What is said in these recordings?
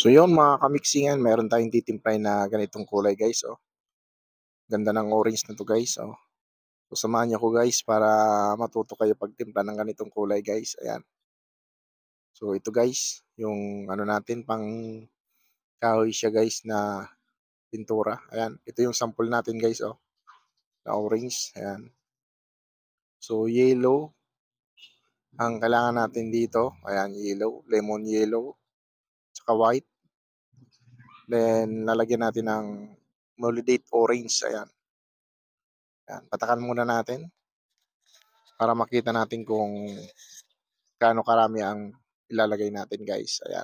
So yun mga kamiksingan, meron tayong titimpay na ganitong kulay guys. Oh. Ganda ng orange na to guys. Oh. So samahan niyo ko guys para matuto kayo pagtimpla ng ganitong kulay guys. Ayan. So ito guys, yung ano natin pang kahoy siya guys na pintura. Ayan. Ito yung sample natin guys. Oh. Na orange. Ayan. So yellow ang kailangan natin dito. Ayan, yellow, lemon yellow, tsaka white. Then lalagyan natin ng molydate orange. Ayan. Ayan. Patakan muna natin para makita natin kung gaano karami ang ilalagay natin guys. Ayan.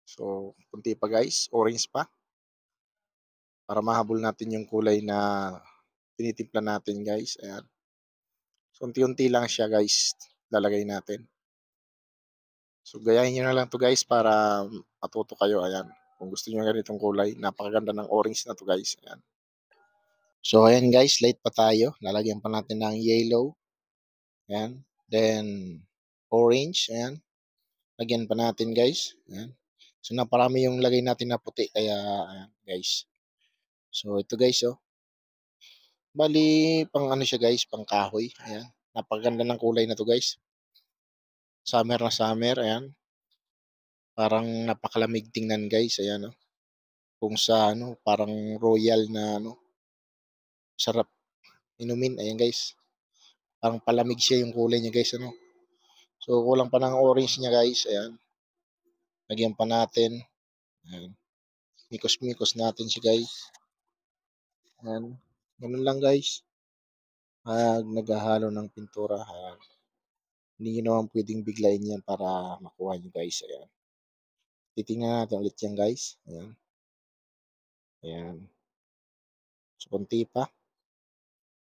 So, kunti pa guys. Orange pa. Para mahabol natin yung kulay na tinitimpla natin guys. Ayan. So, unti-unti lang siya guys. Lalagay natin. So, gayahin nyo na lang to guys para matuto kayo. Ayan. Kung gusto nyo ganitong kulay. Napakaganda ng orange na to guys. Ayan. So, ayan guys. Light pa tayo. Lalagyan pa natin ng yellow. Ayan. Then, orange. Ayan. Lagyan pa natin guys. Ayan. So, naparami yung lagay natin na puti. Kaya, ayan, guys. So, ito guys, oh. Bali, pang ano siya guys, pang kahoy. Ayan. Napaganda ng kulay na to guys. Summer na summer. Ayan. Parang napakalamig tingnan guys. Ayan, oh. Kung sa, ano, parang royal na, ano, sarap inumin. Ayan guys. Parang palamig siya yung kulay niya guys, ano. So, kulang pa ng orange niya guys. Ayan. Lagyan pa natin. Ayan. Mikos-mikos natin siya guys. Ayan. Ganun lang guys. Naghahalo ng pintura. Ayan. Hindi nyo naman pwedeng biglayin yan para makuha nyo guys. Ayan. Titingnan natin ulit yan guys. Ayan. Ayan. So, kunti pa.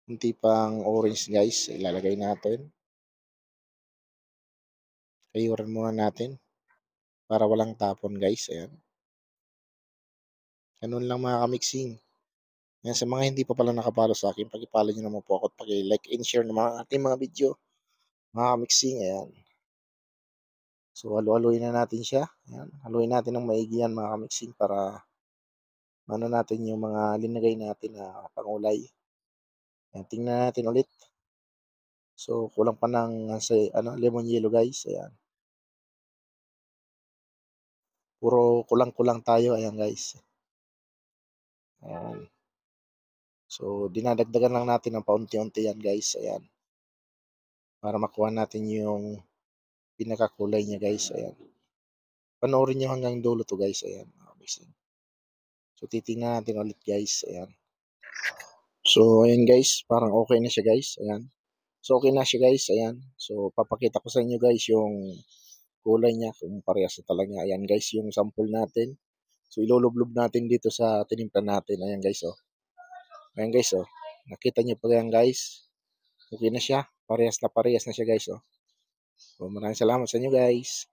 Kunti pang orange guys. Ilalagay natin. Kayuran muna natin. Para walang tapon guys. Ayan. Ganun lang mga kamixing. Ayan, sa mga hindi pa pala nakapalo sa akin, pag-follow nyo naman po ako at pag-like and share ng mga ating mga video. Mga kamixing. Ayan. So, halu-haluin na natin siya. Ayan. Haluin natin ng maigi yan mga kamixing para ano natin yung mga linagay natin na pangulay. Ayan, tingnan natin ulit. So, kulang pa ng lemon yellow guys. Ayan. Puro kulang-kulang tayo. Ayan guys. Ayan. So, dinadagdagan lang natin ng paunti-unti yan guys. Ayan. Para makuha natin yung pinakakulay niya guys. Ayan. Panoorin nyo hanggang dulo to guys. Ayan. So, titingnan natin ulit guys. Ayan. So, ayan guys. Parang okay na siya guys. Ayan. So, okay na siya guys. Ayan. So, papakita ko sa inyo guys yung kulay niya kung parehas na talaga. Ayan guys, yung sample natin. So, ilulublob natin dito sa tinimpla natin. Ayan guys, oh. Ayan guys, oh. Nakita niyo pa yan guys. Okay na siya. Parehas na siya guys, oh. So, maraming salamat sa inyo guys.